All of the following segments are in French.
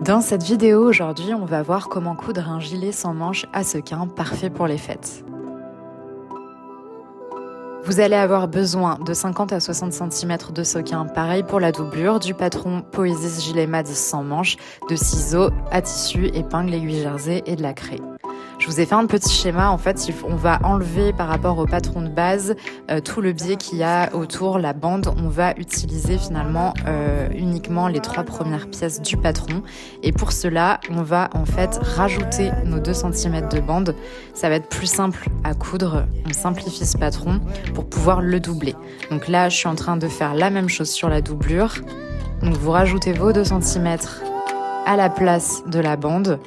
Dans cette vidéo aujourd'hui, on va voir comment coudre un gilet sans manches à sequins parfait pour les fêtes. Vous allez avoir besoin de 50 à 60 cm de sequins, pareil pour la doublure, du patron Poesis Gilet Mads sans manches, de ciseaux, à tissu, épingles, aiguilles jersey et de la craie. Je vous ai fait un petit schéma, en fait on va enlever par rapport au patron de base tout le biais qu'il y a autour, la bande. On va utiliser finalement uniquement les 3 premières pièces du patron et pour cela on va en fait rajouter nos 2 cm de bande. Ça va être plus simple à coudre, on simplifie ce patron pour pouvoir le doubler. Donc là je suis en train de faire la même chose sur la doublure. Donc vous rajoutez vos 2 cm à la place de la bande.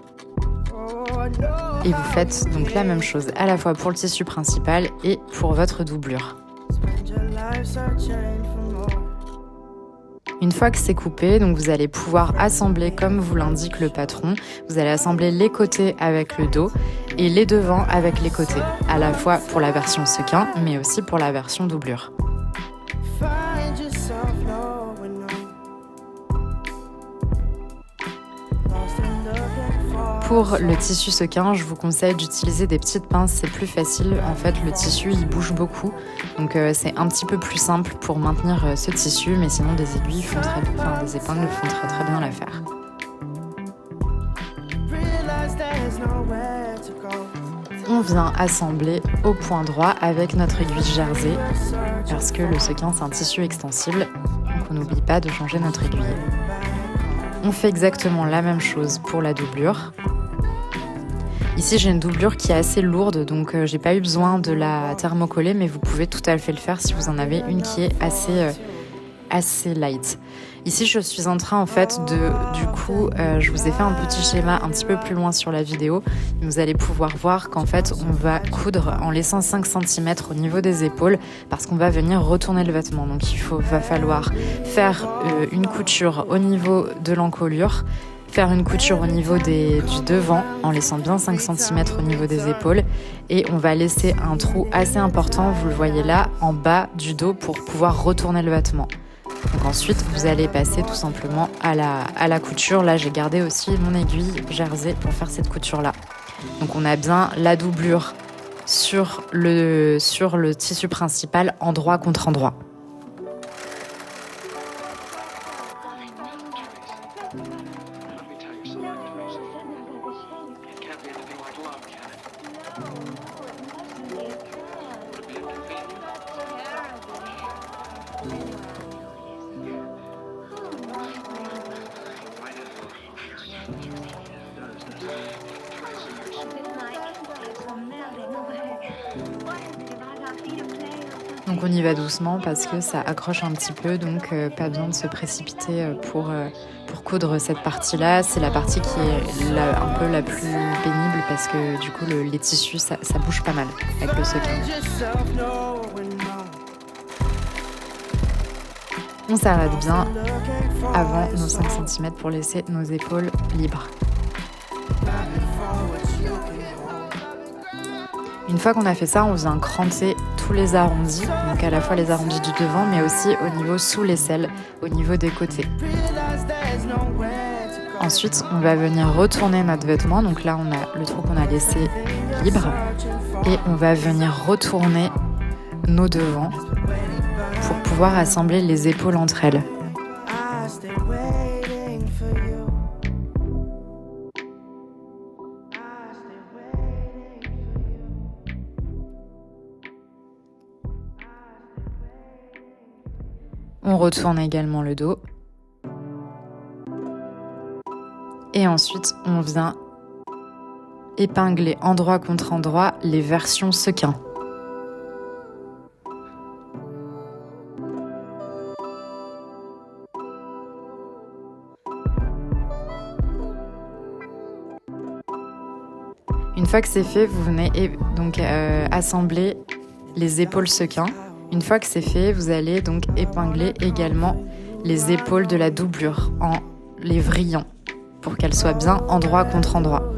Et vous faites donc la même chose à la fois pour le tissu principal et pour votre doublure. Une fois que c'est coupé, donc vous allez pouvoir assembler comme vous l'indique le patron. Vous allez assembler les côtés avec le dos et les devants avec les côtés, à la fois pour la version sequin mais aussi pour la version doublure. Pour le tissu sequin, je vous conseille d'utiliser des petites pinces, c'est plus facile. En fait, le tissu, il bouge beaucoup, donc c'est un petit peu plus simple pour maintenir ce tissu, mais sinon des aiguilles font des épingles font très bien l'affaire. On vient assembler au point droit avec notre aiguille jersey, parce que le sequin c'est un tissu extensible, donc on n'oublie pas de changer notre aiguille. On fait exactement la même chose pour la doublure. Ici, j'ai une doublure qui est assez lourde, donc j'ai pas eu besoin de la thermocoller, mais vous pouvez tout à fait le faire si vous en avez une qui est assez light. Ici, je suis en train, en fait, je vous ai fait un petit schéma un petit peu plus loin sur la vidéo. Vous allez pouvoir voir qu'en fait, on va coudre en laissant 5 cm au niveau des épaules parce qu'on va venir retourner le vêtement. Donc, va falloir faire une couture au niveau de l'encolure, faire une couture au niveau du devant en laissant bien 5 cm au niveau des épaules et on va laisser un trou assez important, vous le voyez là, en bas du dos pour pouvoir retourner le vêtement. Donc ensuite, vous allez passer tout simplement à la couture. Là, j'ai gardé aussi mon aiguille jersey pour faire cette couture-là. Donc on a bien la doublure sur le tissu principal, endroit contre endroit. Donc on y va doucement parce que ça accroche un petit peu, donc pas besoin de se précipiter pour coudre cette partie-là. C'est la partie qui est un peu la plus pénible parce que du coup les tissus ça bouge pas mal avec le sequin. On s'arrête bien avant nos 5 cm pour laisser nos épaules libres. Une fois qu'on a fait ça, on vient cranter tous les arrondis, donc à la fois les arrondis du devant, mais aussi au niveau sous l'aisselle, au niveau des côtés. Ensuite, on va venir retourner notre vêtement, donc là on a le trou qu'on a laissé libre, et on va venir retourner nos devants pour pouvoir assembler les épaules entre elles. On retourne également le dos. Et ensuite, on vient épingler endroit contre endroit les versions sequins. Une fois que c'est fait, vous venez donc assembler les épaules sequins. Une fois que c'est fait, vous allez donc épingler également les épaules de la doublure en les vrillant pour qu'elles soient bien endroit contre endroit.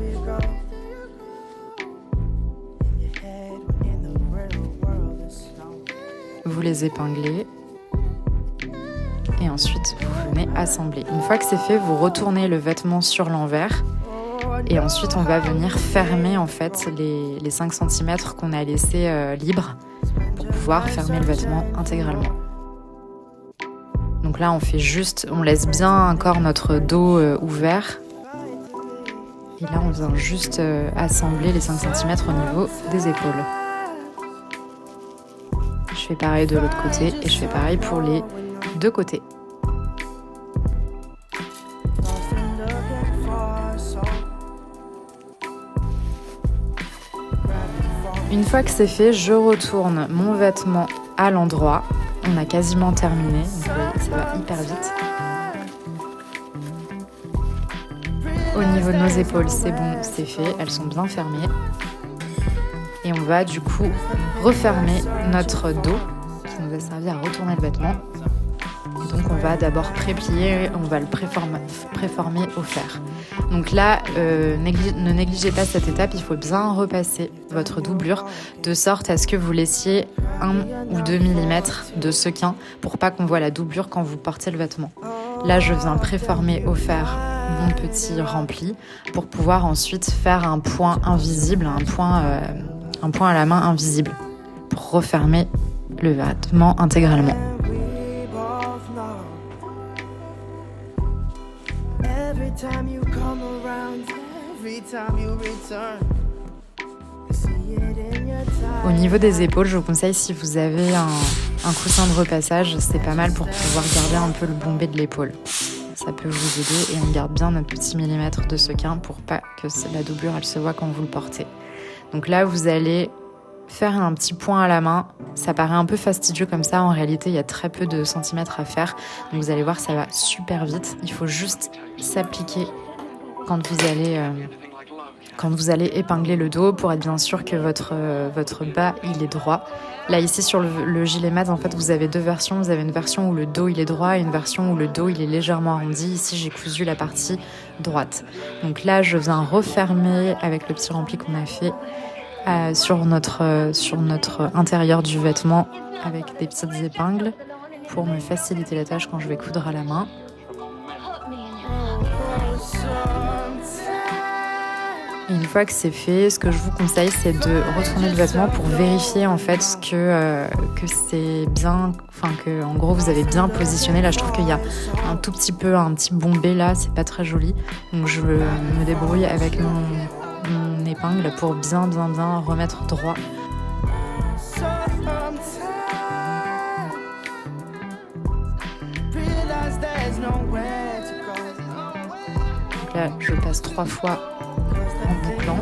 Vous les épinglez et ensuite vous venez assembler. Une fois que c'est fait, vous retournez le vêtement sur l'envers et ensuite on va venir fermer en fait les 5 cm qu'on a laissés libres pour pouvoir fermer le vêtement intégralement. Donc là on laisse bien encore notre dos ouvert. Et là on vient juste assembler les 5 cm au niveau des épaules. Je fais pareil de l'autre côté et je fais pareil pour les 2 côtés. Une fois que c'est fait, je retourne mon vêtement à l'endroit. On a quasiment terminé, donc vous voyez, ça va hyper vite. Au niveau de nos épaules, c'est bon, c'est fait, elles sont bien fermées. Et on va du coup refermer notre dos qui nous a servi à retourner le vêtement. Et donc on va d'abord préplier, on va le préformer au fer. Donc là, ne négligez pas cette étape, il faut bien repasser votre doublure de sorte à ce que vous laissiez 1 ou 2 mm de sequin pour pas qu'on voit la doublure quand vous portez le vêtement. Là, je viens préformer au fer mon petit rempli pour pouvoir ensuite faire un point invisible, un point à la main invisible pour refermer le vêtement intégralement. Au niveau des épaules, je vous conseille, si vous avez un coussin de repassage, c'est pas mal pour pouvoir garder un peu le bombé de l'épaule. Ça peut vous aider et on garde bien notre petit millimètre de sequin pour pas que la doublure elle se voit quand vous le portez. Donc là, vous allez faire un petit point à la main. Ça paraît un peu fastidieux comme ça. En réalité, il y a très peu de centimètres à faire. Donc vous allez voir, ça va super vite. Il faut juste s'appliquer quand vous allez épingler le dos pour être bien sûr que votre bas il est droit. Là ici sur le gilet mat, en fait vous avez 2 versions. Vous avez une version où le dos il est droit et une version où le dos il est légèrement arrondi. Ici j'ai cousu la partie droite. Donc là je viens refermer avec le petit rempli qu'on a fait sur notre intérieur du vêtement avec des petites épingles pour me faciliter la tâche quand je vais coudre à la main. Et une fois que c'est fait, ce que je vous conseille, c'est de retourner le vêtement pour vérifier en fait que c'est bien, que en gros vous avez bien positionné. Là, je trouve qu'il y a un petit bombé là, c'est pas très joli. Donc je me débrouille avec mon épingle pour bien remettre droit. Donc là, je passe 3 fois en bouclant.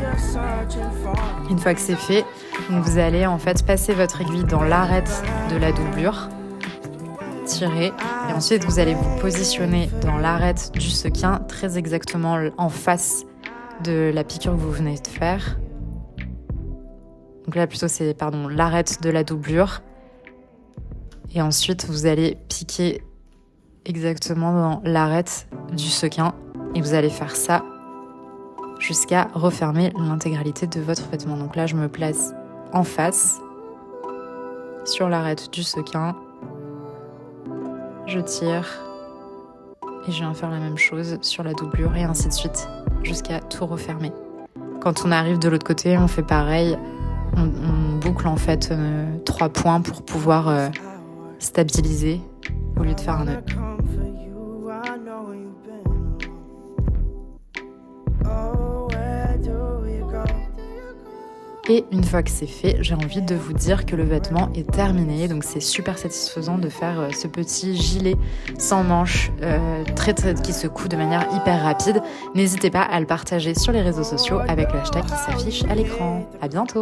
Une fois que c'est fait, donc vous allez en fait passer votre aiguille dans l'arête de la doublure, tirer, et ensuite vous allez vous positionner dans l'arête du sequin, très exactement en face de la piqûre que vous venez de faire. Donc là plutôt c'est l'arête de la doublure. Et ensuite vous allez piquer exactement dans l'arête du sequin et vous allez faire ça jusqu'à refermer l'intégralité de votre vêtement. Donc là je me place en face sur l'arête du sequin, je tire et je viens faire la même chose sur la doublure et ainsi de suite jusqu'à tout refermer. Quand on arrive de l'autre côté, on fait pareil, on boucle en fait 3 points pour pouvoir stabiliser au lieu de faire un nœud. Et une fois que c'est fait, j'ai envie de vous dire que le vêtement est terminé. Donc c'est super satisfaisant de faire ce petit gilet sans manches qui se coud de manière hyper rapide. N'hésitez pas à le partager sur les réseaux sociaux avec le hashtag qui s'affiche à l'écran. À bientôt!